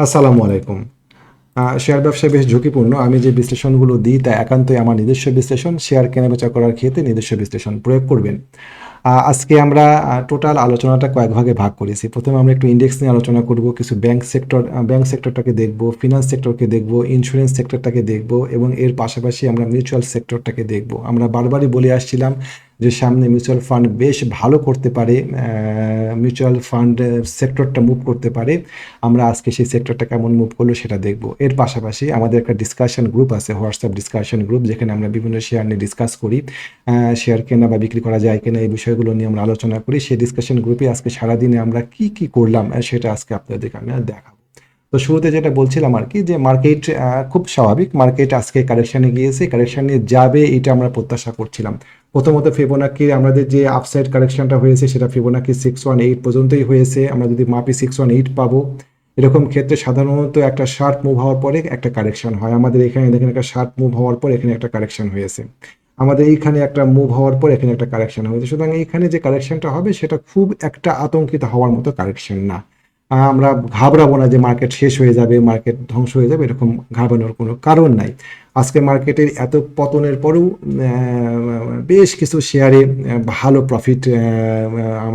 আসসালামু আলাইকুম। শেয়ার ব্যবসা বেশ ঝুঁকিপূর্ণ। আমি যে বিশ্লেষণগুলো দিই তা একান্তই আমার নিজস্ব বিশ্লেষণ। শেয়ার কেনাবেচা করার ক্ষেত্রে নিজস্ব বিশ্লেষণ প্রয়োগ করবেন। আজকে আমরা টোটাল আলোচনাটা কয়েক ভাগে ভাগ করেছি। প্রথমে আমরা একটু ইন্ডেক্স নিয়ে আলোচনা করব, কিছু ব্যাংক সেক্টরটাকে দেখব, ফিনান্স সেক্টরকে দেখব, ইন্স্যুরেন্স সেক্টরটাকে দেখব এবং এর পাশাপাশি আমরা মিউচুয়াল সেক্টরটাকে দেখব। আমরা বারবারই বলে আসছিলাম যে সামনে মিউচুয়াল ফান্ড বেশ ভালো করতে পারে, মিউচুয়াল ফান্ড সেক্টরটা মুভ করতে পারে। আমরা আজকে সেই সেক্টরটা কেমন মুভ করলো সেটা দেখব। এর পাশাপাশি আমাদের একটা ডিসকাশন গ্রুপ আছে, হোয়াটসঅ্যাপ ডিসকাশন গ্রুপ, যেখানে আমরা বিভিন্ন শেয়ার নিয়ে ডিসকাস করি। শেয়ার কেনা বা বিক্রি করা যায় কিনা এই বিষয়গুলো নিয়ে আমরা আলোচনা করি। সেই ডিসকাশন গ্রুপে আজকে সারাদিনে আমরা কি কি করলাম সেটা আজকে আপনাদেরকে আমি দেখাবো। তো শুরুতে যেটা বলছিলাম আর কি, যে মার্কেট খুব স্বাভাবিক, মার্কেট আজকে কারেকশানে গিয়েছে, কারেকশানে যাবে এটা আমরা প্রত্যাশা করছিলাম। প্রথমত ফিবোনাকি আমাদের যে আপসাইড কারেকশনটা হয়েছে সেটা ফিবোনাকি 618 পর্যন্তই হয়েছে। আমরা যদি মাপি 618 পাবো। এরকম ক্ষেত্রে সাধারণত একটা শার্প মুভ হওয়ার পরে একটা কারেকশন হয়। আমাদের এখানে দেখেন একটা শার্প মুভ হওয়ার পর এখানে একটা কারেকশন হয়েছে। আমাদের এইখানে একটা মুভ হওয়ার পর এখানে একটা কারেকশন হয়েছে। সুতরাং এইখানে যে কারেকশনটা হবে সেটা খুব একটা আতঙ্কিত হওয়ার মতো কারেকশন না। আমরা ঘাবড়াবো না যে মার্কেট শেষ হয়ে যাবে, মার্কেট ধ্বংস হয়ে যাবে, এরকম ঘাবড়ানোর কোনো কারণ নাই। আজকে মার্কেটের এত পতনের পরেও বেশ কিছু শেয়ারে ভালো প্রফিট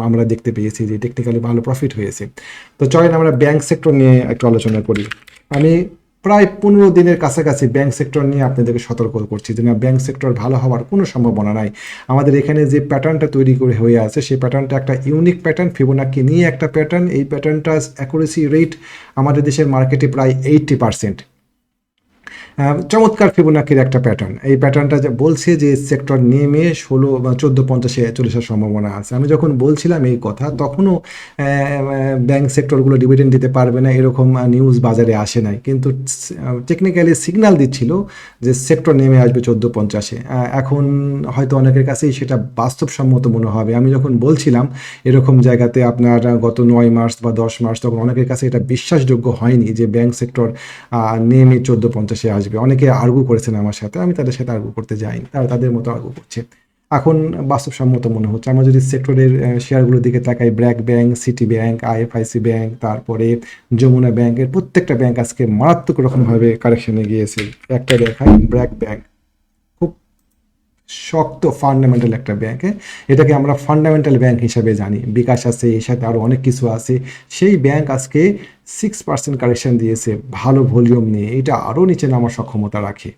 আমরা দেখতে পেয়েছি, যে টেকনিক্যালি ভালো প্রফিট হয়েছে। তো চলেন আমরা ব্যাংক সেক্টর নিয়ে একটু আলোচনা করি। আমি প্রায় 15 দিনের কাছাকাছি ব্যাংক সেক্টর নিয়ে আপনাদেরকে সতর্ক করছি যে না, ব্যাংক সেক্টর ভালো হওয়ার কোনো সম্ভাবনা নাই। আমাদের এখানে যে প্যাটার্নটা তৈরি করে হয়ে আছে সেই প্যাটার্নটা একটা ইউনিক প্যাটার্ন, ফিবোনাকি নিয়ে একটা প্যাটার্ন। এই প্যাটার্নটা অ্যাকুরেসি রেট আমাদের দেশের মার্কেটে প্রায় 80%। চমৎকার ফিবোনাকির একটা প্যাটার্ন। এই প্যাটার্নটা যে বলছে যে সেক্টর নেমে 1450-এ চলে আসার সম্ভাবনা আছে। আমি যখন বলছিলাম এই কথা তখনও ব্যাংক সেক্টরগুলো ডিভিডেন্ড দিতে পারবে না এরকম নিউজ বাজারে আসে নাই, কিন্তু টেকনিক্যালি সিগন্যাল দিচ্ছিল যে সেক্টর নেমে আসবে 1450-এ। এখন হয়তো অনেকের কাছেই সেটা বাস্তবসম্মত মনে হবে। আমি যখন বলছিলাম এরকম জায়গাতে আপনার গত 9 মার্চ বা 10 মার্চ, তখন অনেকের কাছে এটা বিশ্বাসযোগ্য হয়নি যে ব্যাংক সেক্টর নেমে 1450-এ আসবে। অনেকে আর্গু করেছেন আমার সাথে, আমি তাদের সাথে আর্গু করতে যাইনি, তারা তাদের মতো আর্গু করছে। এখন বাস্তবসম্মত মনে হচ্ছে। আমরা যদি সেক্টরের শেয়ারগুলোর দিকে তাকাই, BRAC bank, city bank, IFIC bank, তারপরে যমুনা ব্যাংকের প্রত্যেকটা ব্যাংক আজকে মারাত্মক রকমভাবে কারেকশনে গিয়েছে। একটা দেখাই, ব্র্যাক ব্যাংক খুব শক্ত ফান্ডামেন্টাল একটা ব্যাংক। এটাকে আমরা ফান্ডামেন্টাল ব্যাংক হিসাবে জানি। বিকাশ আছে, এর সাথে আরও অনেক কিছু আছে। সেই ব্যাংক আজকে 6% কারেকশন দিয়েছে ভালো ভলিউম নিয়ে। এটা আরও নিচে নামার সক্ষমতা রাখে।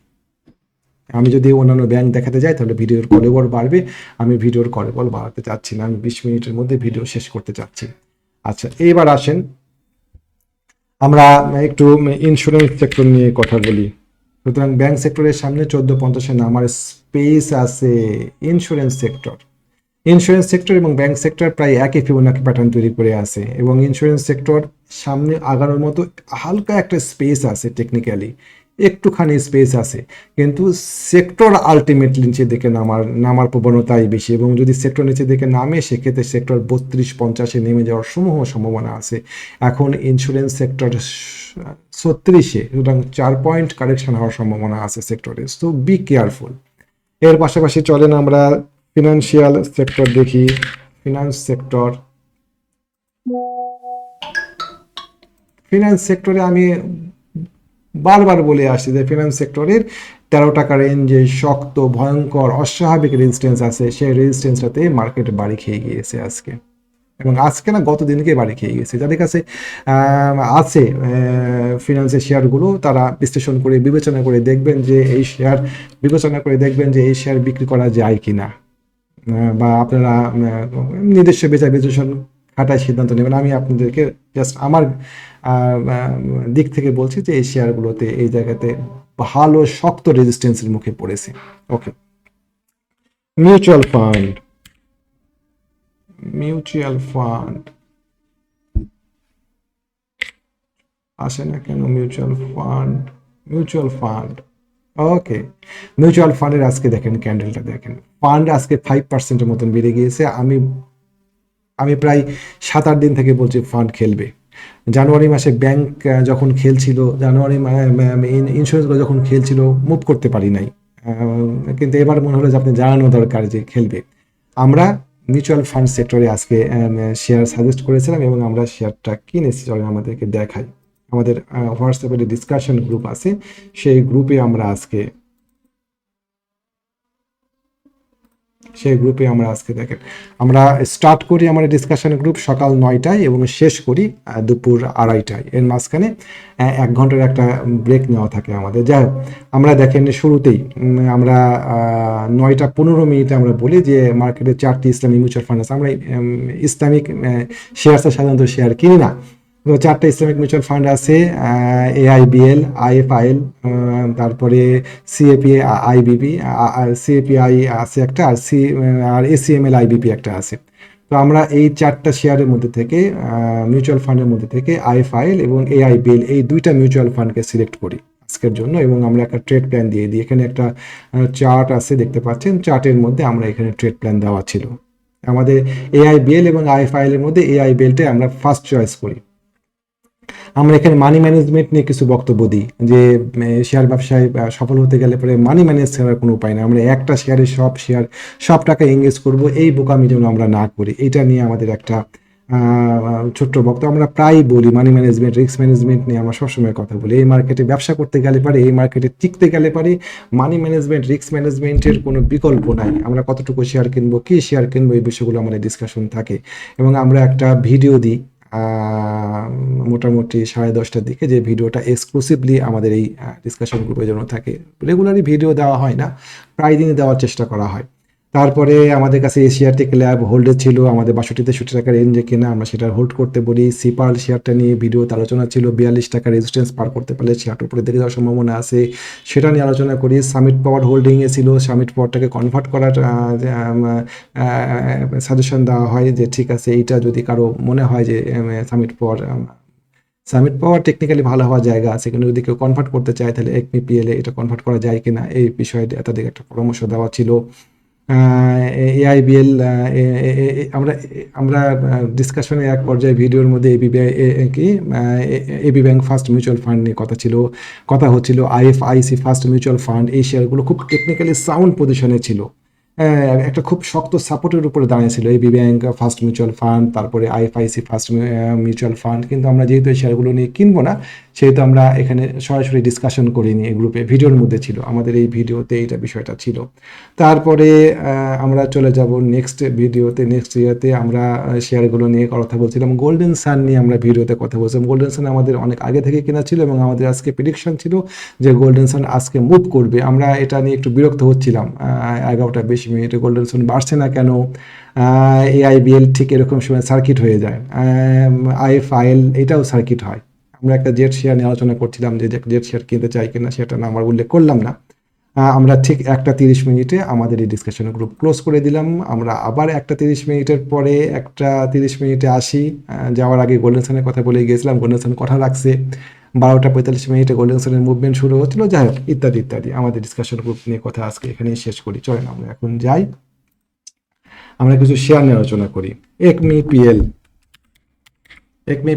আমি যদি অন্যান্য ব্যাংক দেখাতে যাই তাহলে ভিডিওর কলেবর বাড়বে। আমি ভিডিওর কলেবর বাড়াতে চাচ্ছি না, আমি 20 মিনিটের মধ্যে ভিডিও শেষ করতে চাচ্ছি। আচ্ছা, এবার আসেন আমরা একটু ইন্স্যুরেন্স সেক্টর নিয়ে কথা বলি। সুতরাং ব্যাংক সেক্টরের সামনে 1450-এ নামার স্পেস আছে। ইন্স্যুরেন্স সেক্টর, ইন্স্যুরেন্স সেক্টর এবং ব্যাংক সেক্টর প্রায় একই ফিবোনাকি প্যাটার্ন তৈরি করে আছে, এবং ইন্স্যুরেন্স সেক্টর সামনে আগানোর মতো হালকা একটা স্পেস আছে, টেকনিক্যালি একটুখানি স্পেস আছে। কিন্তু সেক্টর আলটিমেটলি নিচে দিকে নামার প্রবণতাই বেশি, এবং যদি সেক্টর নিচে দিকে নামে সেক্ষেত্রে সেক্টর 32-50-এ নেমে যাওয়ার সম্ভাবনা আছে। এখন ইন্স্যুরেন্স সেক্টর 36-এ, সুতরাং 4 পয়েন্ট কারেকশন হওয়ার সম্ভাবনা আছে সেক্টরে। So be careful. এর পাশাপাশি চলেন আমরা ফিনান্সিয়াল সেক্টর দেখি। ফিনান্স সেক্টরে আমি বারবার বলে আসছি যে ফিনান্স সেক্টরের 13 টাকা রেঞ্জে শক্ত, ভয়ঙ্কর, অস্বাভাবিক রেজিস্ট্যান্স আছে। সেই রেজিস্ট্যান্সটাতে মার্কেট বাড়ি খেয়ে গিয়েছে আজকে, এবং আজকে না গত দিনকে বাড়ি খেয়ে গেছে। যাদের কাছে আছে ফিনান্সের শেয়ারগুলো, তারা বিশ্লেষণ করে বিবেচনা করে দেখবেন যে এই শেয়ার বিক্রি করা যায় কিনা, বা আপনারা নিজস্ব বিশ্লেষণ খাটায় সিদ্ধান্ত নেবেন। আমি আপনাদেরকে জাস্ট আমার দিক থেকে বলছি যে এই শেয়ারগুলোতে এই জায়গাতে ভালো শক্ত রেজিস্ট্যান্সের মুখে পড়েছে। ওকে, মিউচুয়াল ফান্ড, মিউচুয়াল ফান্ড আসে না কেন? মিউচুয়াল ফান্ড ওকে, মিউচুয়াল ফান্ডের আজকে দেখেন ক্যান্ডেলটা দেখেন, ফান্ড আজকে 5%-এর মতন বেড়ে গিয়েছে। আমি আমি প্রায় 7-8 দিন থেকে বলছি ফান্ড খেলবে। জানুয়ারি মাসে ব্যাংক যখন খেলছিল, ইন্স্যুরেন্সগুলো যখন খেলছিল, মুভ করতে পারি নাই। কিন্তু এবার মনে হলো যে আপনি জানানো দরকার যে খেলবে। আমরা মিউচুয়াল ফান্ড সেক্টরে আজকে শেয়ার সাজেস্ট করেছিলাম এবং আমরা শেয়ারটা কিনেছি। চলেন আমাদেরকে দেখাই। আমাদের হোয়াটসঅ্যাপের ডিসকাশন গ্রুপ আছে, সেই গ্রুপে আমরা আজকে দেখেন আমরা স্টার্ট করি আমাদের ডিসকাশন গ্রুপ সকাল 9টায় এবং শেষ করি দুপুর 2:30টায়। এর মাঝখানে 1 ঘন্টার একটা ব্রেক নেওয়া থাকে আমাদের। যাই হোক, আমরা দেখেন শুরুতেই আমরা 9টা 15 মিনিটে আমরা বলি যে মার্কেটে 4টি ইসলামিক মিউচুয়াল ফান্ড আছে। আমরা ইসলামিক শেয়ার সাধারণত শেয়ার কিনি না, তো 4টা ইসলামিক মিউচুয়াল ফান্ড আছে, AIBL, IFIL, তারপরে CAPI IBP, CAPI আছে একটা, আর ACML IBP একটা আছে। তো আমরা এই 4টা শেয়ারের মধ্যে থেকে মিউচুয়াল ফান্ডের মধ্যে থেকে IFIL এবং AIBL এই 2টা মিউচুয়াল ফান্ডকে সিলেক্ট করি আজকের জন্য, এবং আমরা একটা ট্রেড প্ল্যান দিয়ে দিই। এখানে একটা চার্ট আছে, দেখতে পাচ্ছেন, চার্টের মধ্যে আমরা এখানে ট্রেড প্ল্যান দেওয়া ছিল আমাদের AIBL এবং IFIL এর মধ্যে। AIBLটাই আমরা ফার্স্ট চয়েস করি। আমরা এখানে মানি ম্যানেজমেন্ট নিয়ে কিছু বক্তব্য দিই যে শেয়ার ব্যবসায় সফল হতে গেলে পরে মানি ম্যানেজ করার কোনো উপায় নেই। আমরা একটা শেয়ারে সব টাকা এঙ্গেজ করব, এই বোকামি যেন আমরা না করি। এটা নিয়ে আমাদের একটা ছোট্ট বক্তব্য। আমরা প্রায় বলি মানি ম্যানেজমেন্ট, রিস্ক ম্যানেজমেন্ট নিয়ে আমরা সবসময় কথা বলি। এই মার্কেটে ব্যবসা করতে গেলে পারে, এই মার্কেটে টিকতে গেলে পারে মানি ম্যানেজমেন্ট, রিস্ক ম্যানেজমেন্টের কোনো বিকল্প নাই। আমরা কতটুকু শেয়ার কিনবো, কি শেয়ার কিনবো, এই বিষয়গুলো আমাদের ডিসকাশন থাকে। এবং আমরা একটা ভিডিও দিই মোটামুটি 10:30টার দিকে, যে ভিডিওটা এক্সক্লুসিভলি আমাদের এই ডিসকাশন গ্রুপের জন্য থাকে। রেগুলারই ভিডিও দেওয়া হয় না, প্রায় দিনই দেওয়ার চেষ্টা করা হয়। তারপরে আমাদের কাছে এশিয়াটিক ল্যাব হোল্ডে ছিল আমাদের 62-63 টাকার রেঞ্জে কেনা, আমরা সেটা হোল্ড করতে বলি। সিপাল শেয়ারটা নিয়ে ভিডিওতে আলোচনা ছিল, 42 টাকা রেজিস্ট্যান্স পার করতে পারলে শেয়ারটার উপরে দেখে যাওয়ার সম্ভাবনা আছে, সেটা নিয়ে আলোচনা করি। সামিট পাওয়ার হোল্ডিংয়ে ছিল, সামিট পাওয়ারটাকে কনভার্ট করার সাজেশন দেওয়া হয় যে ঠিক আছে, এইটা যদি কারো মনে হয় যে সামিট পাওয়ার টেকনিক্যালি ভালো হওয়ার জায়গা আছে, কিন্তু যদি কেউ কনভার্ট করতে চায় তাহলে একমি এটা কনভার্ট করা যায় কিনা, এই বিষয়ে তাদের একটা পরামর্শ দেওয়া ছিল। AIBL আমরা আমরা ডিসকাশনে এক পর্যায়ে ভিডিওর মধ্যে AB bank first mutual fund নিয়ে কথা হচ্ছিল। IFIC ফার্স্ট মিউচুয়াল ফান্ড, এই শেয়ারগুলো খুব টেকনিক্যালি সাউন্ড পজিশনে ছিল, একটা খুব শক্ত সাপোর্টের উপরে দাঁড়িয়েছিল AB bank first mutual fund, তারপরে IFIC ফার্স্ট মিউচুয়াল ফান্ড। কিন্তু আমরা যেহেতু এই শেয়ারগুলো নিয়ে কিনবো না, সেহেতু আমরা এখানে সরাসরি ডিসকাশন করিনি, এই গ্রুপে ভিডিওর মধ্যে ছিল, আমাদের এই ভিডিওতে এইটা বিষয়টা ছিল। তারপরে আমরা চলে যাব নেক্সট ভিডিওতে, নেক্সট ইয়াতে আমরা শেয়ারগুলো নিয়ে কথা বলছিলাম। গোল্ডেন সান নিয়ে আমরা ভিডিওতে কথা বলছিলাম। গোল্ডেন সান আমাদের অনেক আগে থেকে কেনা ছিল এবং আমাদের আজকে প্রেডিকশন ছিল যে গোল্ডেন সান আজকে মুভ করবে। আমরা এটা নিয়ে একটু বিরক্ত হচ্ছিলাম, 11টা 20 মিনিটে গোল্ডেন সান বাড়ছে না কেন। AIBL ঠিক এরকম সময় সার্কিট হয়ে যায়, IFIL এটাও সার্কিট হয়। আমরা একটা জেট শেয়ার নিয়ে আলোচনা করছিলাম যে জেট শেয়ার কিনতে চাই কিনা, সেটা না আমার উল্লেখ করলাম না। আমরা ঠিক 1টা 30 মিনিটে আমাদের এই ডিসকাশন গ্রুপ ক্লোজ করে দিলাম। আমরা আবার 1টা 30 মিনিটের পরে 1টা 30 মিনিটে আসি। যাওয়ার আগে গোল্ডেন সানের কথা বলে গিয়েছিলাম, গোল্ডেন সান কথা রাখছে। 12টা 45 মিনিটে গোল্ডেন সানের মুভমেন্ট শুরু হচ্ছিল। যাই হোক, ইত্যাদি ইত্যাদি আমাদের ডিসকাশন গ্রুপ নিয়ে কথা আজকে এখানেই শেষ করি। চলেন আমরা এখন যাই, আমরা কিছু শেয়ার নিয়ে আলোচনা করি। একমি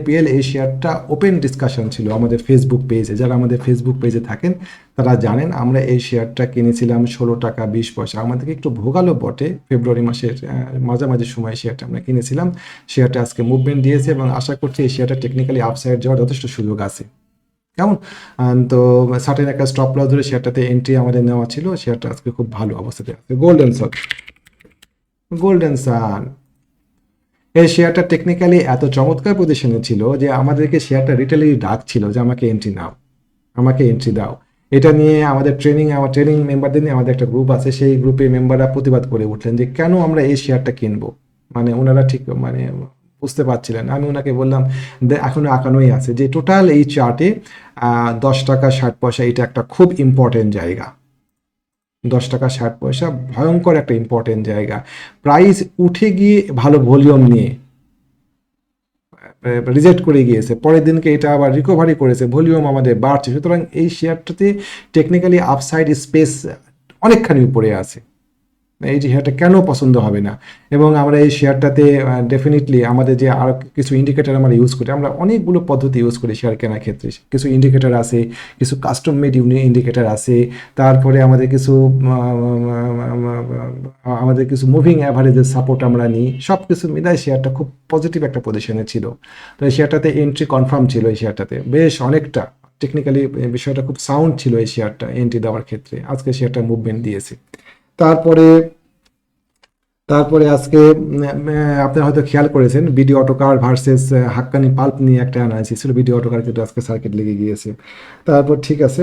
পিএল এই শেয়ারটা ওপেন ডিসকাশন ছিল আমাদের ফেসবুক পেজে। যারা আমাদের ফেসবুক পেজে থাকেন তারা জানেন আমরা এই শেয়ারটা কিনেছিলাম 16 টাকা 20 পয়সা। আমাদেরকে একটু ভোগালো বটে, ফেব্রুয়ারি মাসের মাঝামাঝি সময় শেয়ারটা আমরা কিনেছিলাম। শেয়ারটা আজকে মুভমেন্ট দিয়েছে এবং আশা করছি এই শেয়ারটা টেকনিক্যালি আপসাইড যাওয়ার যথেষ্ট সুযোগ আছে। কেমন, তো সার্টেন একটা স্টপ লস ধরে শেয়ারটাতে এন্ট্রি আমাদের নেওয়া ছিল। শেয়ারটা আজকে খুব ভালো অবস্থাতে আছে। গোল্ডেন সান এই শেয়ারটা টেকনিক্যালি এত চমৎকার পজিশনে ছিল যে আমাদেরকে শেয়ারটা রিটেলি ডাকছিল যে আমাকে এন্ট্রি দাও। এটা নিয়ে আমার ট্রেনিং মেম্বারদের নিয়ে আমাদের একটা গ্রুপ আছে, সেই গ্রুপে মেম্বাররা প্রতিবাদ করে উঠলেন যে কেন আমরা এই শেয়ারটা কিনবো। মানে ওনারা ঠিক বুঝতে পারছিলেন। আমি ওনাকে বললাম এখনো আঁকানোই আছে যে টোটাল এই চার্টে 10 টাকা 60 পয়সা এটা একটা খুব ইম্পর্টেন্ট জায়গা। 10 টাকা 60 পয়সা ভয়ঙ্কর একটা ইম্পর্টেন্ট জায়গা। প্রাইস উঠে গিয়ে ভালো ভলিউম নিয়ে রিজেক্ট করে গিয়েছে, পরের দিনকে এটা আবার রিকভারি করেছে, ভলিউম আমাদের বাড়ছে। সুতরাং এই শেয়ারটাতে টেকনিক্যালি আপসাইড স্পেস অনেকখানি উপরে আছে। এই শেয়ারটা কেন পছন্দ হবে না? এবং আমরা এই শেয়ারটাতে ডেফিনেটলি আমাদের যে আরও কিছু ইন্ডিকেটর আমরা ইউজ করি, আমরা অনেকগুলো পদ্ধতি ইউজ করি শেয়ার কেনার ক্ষেত্রে। কিছু ইন্ডিকেটর আছে, কিছু কাস্টম মেড ইন্ডিকেটর আছে, তারপরে আমাদের কিছু মুভিং অ্যাভারেজের সাপোর্ট আমরা নিই, সব কিছু মিলাই শেয়ারটা খুব পজিটিভ একটা পজিশনে ছিল। তো এই শেয়ারটাতে এন্ট্রি কনফার্ম ছিল, এই শেয়ারটাতে বেশ অনেকটা টেকনিক্যালি বিষয়টা খুব সাউন্ড ছিল এই শেয়ারটা এন্ট্রি দেওয়ার ক্ষেত্রে। আজকে শেয়ারটা মুভমেন্ট দিয়েছে। তারপরে তারপরে আজকে আপনারা হয়তো খেয়াল করেছেন বিডি অটোকার ভার্সেস হাক্কানি পাল্প নিয়ে একটা অ্যানালাইসিস ছিল। বিডি অটোকার কিন্তু আজকে সার্কিট লেগে গিয়েছে। তারপর ঠিক আছে,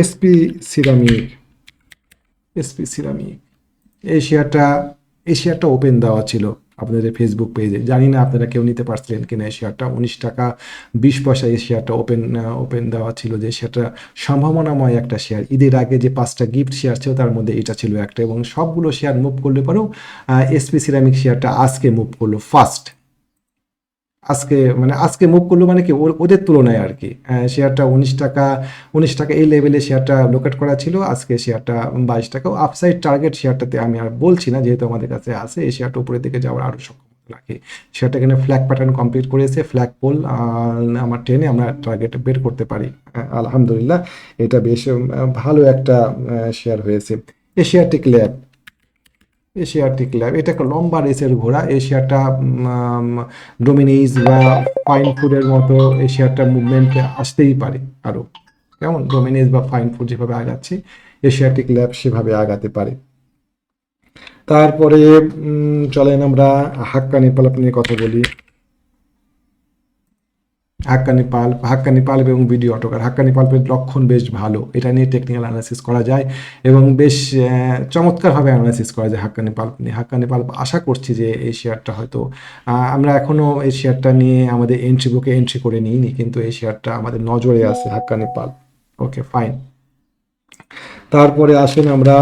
এসপি সিরামিক, এসপি সিরামিক এই শেয়ারটা এই শেয়ারটা ওপেন দেওয়া ছিল আপনাদের ফেসবুক পেজে। জানি না আপনারা কেউ নিতে পারছিলেন কিনা। এই শেয়ারটা 19 টাকা 20 পয়সা এই শেয়ারটা ওপেন দেওয়া ছিল, যে শেয়ারটা সম্ভাবনাময় একটা শেয়ার। ঈদের আগে যে 5টা গিফট শেয়ার ছিল তার মধ্যে এটা ছিল একটা, এবং সবগুলো শেয়ার মুভ করলে পরেও এসপি সিরামিক শেয়ারটা আজকে মুভ করলো ফার্স্ট। আজকে মুভ করলো মানে কি ওদের তুলনায় আর কি। শেয়ারটা 19 টাকা এই লেভেলে শেয়ারটা লোকেট করা ছিল, আজকে শেয়ারটা 22 টাকা। আপসাইড টার্গেট শেয়ারটাতে আমি আর বলছি না, যেহেতু আমাদের কাছে আছে। এই শেয়ারটা উপরের দিকে যাওয়ার আরও সক্ষমতা রাখে। শেয়ারটা এখানে ফ্ল্যাগ প্যাটার্ন কমপ্লিট করেছে, ফ্ল্যাগ পোল আমার টেনে আমরা টার্গেট বের করতে পারি। আলহামদুলিল্লাহ, এটা বেশ ভালো একটা শেয়ার হয়েছে। এশিয়াটিক ল্যাব, এশিয়াটিক ল্যাব এটা একটা লম্বা রেসের ঘোড়া। এই শেয়ারটা ডোমিনিজ বা ফাইন ফুডের মতো এই শেয়ারটা মুভমেন্টে আসতেই পারে আরও। কেমন ডোমিনিজ বা ফাইন ফুড যেভাবে আগাচ্ছে, এশিয়াটিক ল্যাব সেভাবে আগাতে পারে। তারপরে চলেন আমরা হাক্কানি পাল্প নিয়ে কথা বলি। হাক্কানি পাল্প এবং বিডি অটোকার। হাক্কানি পাল্পের লক্ষণ বেশ ভালো, এটা নিয়ে টেকনিক্যাল অ্যানালাইসিস করা যায় এবং বেশ চমৎকারভাবে অ্যানালাইসিস করা যায় হাক্কানি পাল্প নিয়ে। হাক্কানি পাল্প আশা করছি যে এই শেয়ারটা হয়তো আমরা এখনও এই শেয়ারটা নিয়ে আমাদের এন্ট্রি বুকে এন্ট্রি করে নিইনি, কিন্তু এই শেয়ারটা আমাদের নজরে আছে হাক্কানি পাল্প। Okay fine. তারপরে আসেন আমরা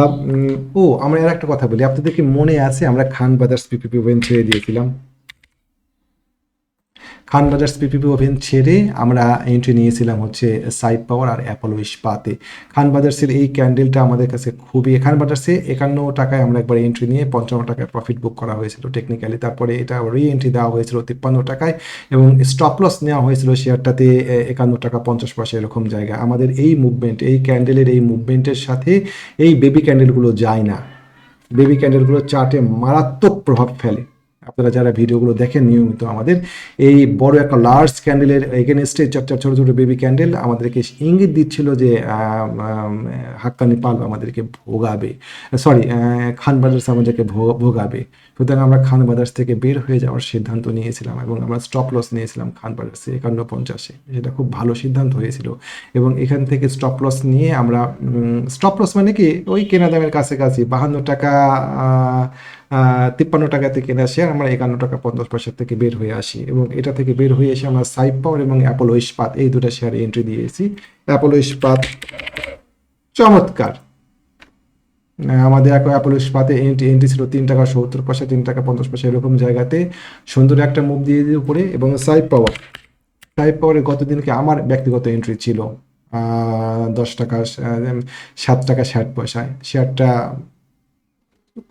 আমরা আর একটা কথা বলি। আপনাদের কি মনে আছে আমরা খান ব্রাদার্স পিপিপি ওভেন ছেড়ে দিয়েছিলাম? খান ব্রাদার্স পিপিপি ওভেন ছেড়ে আমরা এন্ট্রি নিয়েছিলাম হচ্ছে সাইড পাওয়ার আর অ্যাপোলো ইস্পাতে। খান ব্রাদার্সের এই ক্যান্ডেলটা আমাদের কাছে খুবই, খান ব্রাদার্সে 51 টাকায় আমরা একবার এন্ট্রি নিয়ে 55 টাকায় প্রফিট বুক করা হয়েছিল টেকনিক্যালি। তারপরে এটা রি এন্ট্রি দেওয়া হয়েছিল 53 টাকায় এবং স্টপ লস নেওয়া হয়েছিল শেয়ারটাতে 51 টাকা 50 পয়সা এরকম জায়গায়। আমাদের এই মুভমেন্ট, এই ক্যান্ডেলের এই মুভমেন্টের সাথে এই বেবি ক্যান্ডেলগুলো যায় না। বেবি ক্যান্ডেলগুলো চার্টে মারাত্মক প্রভাব ফেলে। আপনারা যারা ভিডিওগুলো দেখেন নিয়মিত, আমাদের এই বড় একটা লার্জ ক্যান্ডেলের এগেনস্টে ছোট ছোট বেবি ক্যান্ডেল আমাদেরকে ইঙ্গিত দিচ্ছিল যে হাক্কানি পাল্প আমাদেরকে ভোগাবে, সরি খান ব্রাদার্স আমাদেরকে ভোগাবে। সুতরাং আমরা খান ব্রাদার্স থেকে বের হয়ে যাওয়ার সিদ্ধান্ত নিয়েছিলাম এবং আমরা স্টপ লস নিয়েছিলাম খান ব্রাদার্সে 51.50-এ। সেটা খুব ভালো সিদ্ধান্ত হয়েছিল এবং এখান থেকে স্টপ লস নিয়ে আমরা, স্টপ লস মানে কি ওই কেনা দামের কাছাকাছি 52 টাকা 53 টাকাতে কেনা শেয়ার আমরা 51 টাকা 50 পয়সা থেকে বের হয়ে আসি এবং এটা থেকে বের হয়ে এসে আমরা সাইড পাওয়ার এবং অ্যাপোলো ইস্পাত এই দুটো শেয়ারে এন্ট্রি দিয়েছি। অ্যাপোলো ইস্পাত চমৎকার, আমাদের অ্যাপোলো ইস্পাতে এন্ট্রি ছিল 3 টাকা 70 পয়সা 3 টাকা 50 পয়সা এরকম জায়গাতে সুন্দর একটা মুভ দিয়ে উপরে। এবং সাইড পাওয়ারে গত দিনকে আমার ব্যক্তিগত এন্ট্রি ছিল 7 টাকা 60 পয়সায়। শেয়ারটা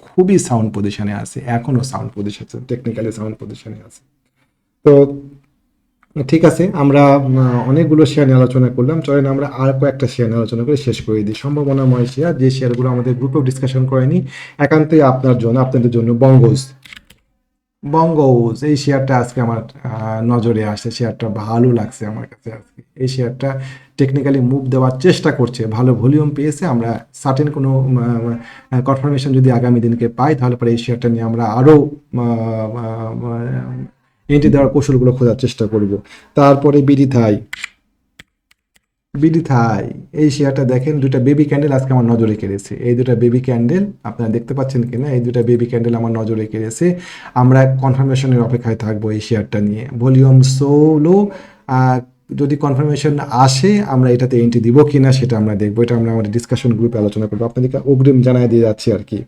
খুবই সাউন্ড পজিশনে আছে, এখনো সাউন্ড পজিশন, টেকনিক্যালি সাউন্ড পজিশনে আছে। তো ঠিক আছে, আমরা অনেকগুলো শেয়ার নিয়ে আলোচনা করলাম। চলেন আমরা আর কয়েকটা শেয়ার নিয়ে আলোচনা করে শেষ করে দিই। সম্ভাবনাময় শেয়ার, যে শেয়ারগুলো আমাদের গ্রুপেও ডিসকাশন করেনি, একান্তই আপনাদের জন্য বঙ্গজ এই শেয়ারটা আজকে আমার নজরে আসে। শেয়ারটা ভালো লাগছে আমার কাছে আজকে। এই শেয়ারটা টেকনিক্যালি মুভ দেওয়ার চেষ্টা করছে, ভালো ভলিউম পেয়েছে। আমরা সার্টেন কোনো কনফার্মেশন যদি আগামী দিনকে পাই, তাহলে পরে এই শেয়ারটা নিয়ে আমরা আরও এন্ট্রি দেওয়ার কৌশলগুলো খোঁজার চেষ্টা করব। তারপরে বিডি থাই এই শেয়ারটা দেখেন, দুইটা বেবি ক্যান্ডেল আজকে আমার নজরে কেড়েছে। এই দুটা বেবি ক্যান্ডেল আপনারা দেখতে পাচ্ছেন কিনা, এই দুটা বেবি ক্যান্ডেল আমার নজরে কেড়েছে। আমরা কনফার্মেশনের অপেক্ষায় থাকবো এই শেয়ারটা নিয়ে। ভলিউম সোলো, যদি কনফার্মেশন আসে আমরা এটাতে এন্ট্রি দিব কিনা সেটা আমরা দেখবো। এটা আমরা আমাদের ডিসকাশন গ্রুপে আলোচনা করবো, আপনাদেরকে অগ্রিম জানাই দিয়ে যাচ্ছি আর কি।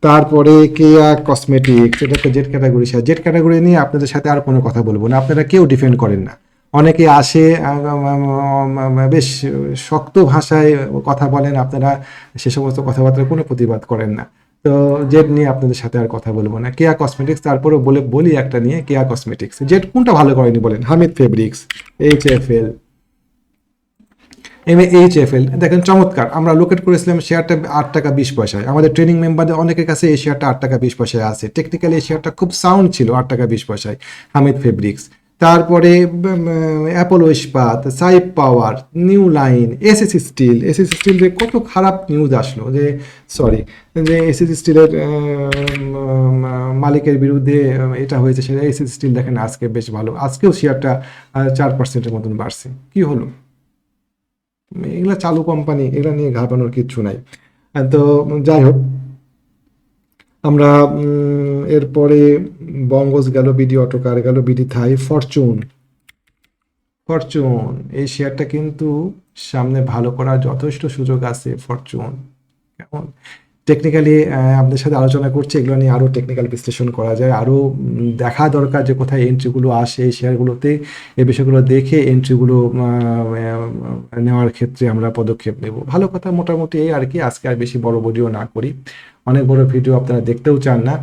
তারপরে কেয়া কসমেটিক্স, এটা একটা Z category share. Z category নিয়ে আপনাদের সাথে আর কোনো কথা বলবো না, আপনারা কেউ ডিফেন্ড করেন না। অনেকে আসে বেশ শক্ত ভাষায় কথা বলেন, আপনারা সে সমস্ত কথাবার্তার কোনো প্রতিবাদ করেন না। তো জেড নিয়ে আপনাদের সাথে আর কথা বলবো না। কেয়া কসমেটিক্স, তারপরেও বলি একটা নিয়ে, কেয়া কসমেটিক্স। জেড কোনটা ভালো করেনি বলেন? হামিদ ফেব্রিক্স, HFL, HFL দেখেন চমৎকার। আমরা লোকেট করেছিলাম শেয়ারটা 8 টাকা 20 পয়সায়। আমাদের ট্রেনিং মেম্বারদের অনেকের কাছে এই শেয়ারটা 8 টাকা 20 পয়সায় আছে। টেকনিক্যালি এই শেয়ারটা খুব সাউন্ড ছিল 8 টাকা 20 পয়সায়। হামিদ ফেব্রিক্স, তারপরে অ্যাপোলো ইস্পাত, সাইপ পাওয়ার, নিউ লাইন, এসএসসি স্টিলের কত খারাপ নিউজ আসলো যে, সরি, যে এসএসসি স্টিলের মালিকের বিরুদ্ধে এটা হয়েছে, সেটা এসএসসি স্টিল দেখেন আজকে বেশ ভালো, আজকেও শেয়ারটা 4% মতন বাড়ছে। কি হলো? এগুলা চালু কোম্পানি, এগুলা নিয়ে ঘাবড়ানোর কিচ্ছু নাই। তো যাই হোক, আমরা এরপরে বঙ্গজ গেল, বিডি অটোকার গেল, বিডি থাই, ফরচুন এই শেয়ারটা কিন্তু সামনে ভালো করার যথেষ্ট সুযোগ আছে। ফরচুন কেমন টেকনিক্যালি আপনাদের সাথে আলোচনা করছি, এগুলো নিয়ে আরও টেকনিক্যাল বিশ্লেষণ করা যায়, আরও দেখা দরকার যে কোথায় এন্ট্রিগুলো আসে এই শেয়ারগুলোতে। এই বিষয়গুলো দেখে এন্ট্রিগুলো নেওয়ার ক্ষেত্রে আমরা পদক্ষেপ নেব। ভালো কথা, মোটামুটি এই আর কি। আজকে আর বেশি বড় ভিডিও না করি, অনেক বড় ভিডিও আপনারা দেখতেও চান না।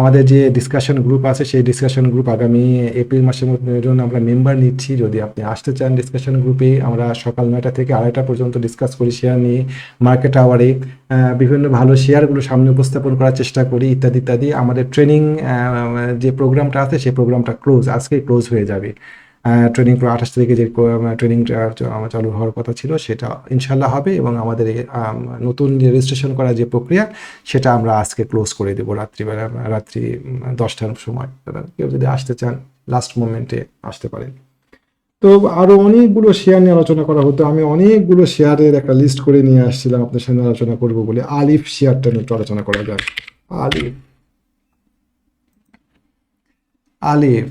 আমাদের যে ডিসকাশন গ্রুপ আছে, সেই ডিসকাশন গ্রুপ আগামী এপ্রিল মাসের জন্য আমরা মেম্বার নিচ্ছি। যদি আপনি আসতে চান ডিসকাশন গ্রুপে, আমরা সকাল 9টা থেকে 2:30 পর্যন্ত ডিসকাস করি শেয়ার নিয়ে। মার্কেট আওয়ারে বিভিন্ন ভালো শেয়ারগুলো সামনে উপস্থাপন করার চেষ্টা করি, ইত্যাদি ইত্যাদি। আমাদের ট্রেনিং যে প্রোগ্রামটা আছে, সেই প্রোগ্রামটা আজকেই ক্লোজ হয়ে যাবে। ট্রেনিং 28 তারিখে যে ট্রেনিংটা চালু হওয়ার কথা ছিল, সেটা ইনশাল্লাহ হবে। এবং আমাদের নতুন যে রেজিস্ট্রেশন করার যে প্রক্রিয়া, সেটা আমরা আজকে ক্লোজ করে দেবো রাত্রি 10টার সময়। কেউ যদি আসতে চান লাস্ট মোমেন্টে আসতে পারেন। তো আরো অনেকগুলো শেয়ার নিয়ে আলোচনা করা হতো, আমি অনেকগুলো শেয়ারের একটা লিস্ট করে নিয়ে আসছিলাম আপনার সামনে আলোচনা করবো বলে। আলিফ শেয়ারটা নিয়ে একটু আলোচনা করা যাক। আলিফ আলিফ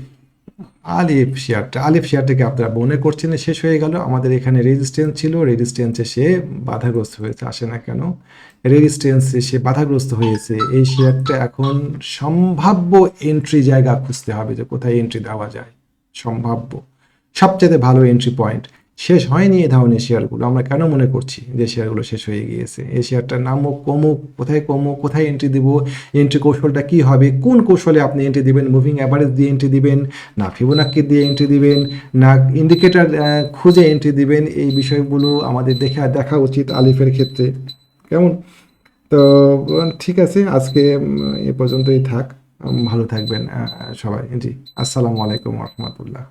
আলিফ শেয়ারটাকে আপনারা মনে করছেন শেষ হয়ে গেল। আমাদের এখানে রেজিস্ট্যান্স ছিল, রেজিস্ট্যান্সে সে বাধাগ্রস্ত হয়েছে, আসে না কেন, রেজিস্ট্যান্সে সে বাধাগ্রস্ত হয়েছে। এই শেয়ারটা এখন সম্ভাব্য এন্ট্রি জায়গা খুঁজতে হবে, যে কোথায় এন্ট্রি দেওয়া যায়। সম্ভাব্য সবচেয়ে ভালো এন্ট্রি পয়েন্ট শেষ হয়নি এ ধরনের শেয়ারগুলো। আমরা কেন মনে করছি যে শেয়ারগুলো শেষ হয়ে গিয়েছে? এই শেয়ারটার নামও কমুক, কোথায় এন্ট্রি দিব, এন্ট্রি কৌশলটা কি হবে, কোন কৌশলে আপনি এন্ট্রি দিবেন, মুভিং অ্যাভারেজ দিয়ে এন্ট্রি দিবেন, না ফিবোনাক্কি দিয়ে এন্ট্রি দিবেন, না ইন্ডিকেটর খুঁজে এন্ট্রি দিবেন, এই বিষয়গুলো আমাদের দেখা উচিত আলিফের ক্ষেত্রে। কেমন? তো ঠিক আছে, আজকে এ পর্যন্তই থাক। ভালো থাকবেন সবাই। জি, আসসালামু আলাইকুম রহমতুল্লাহ।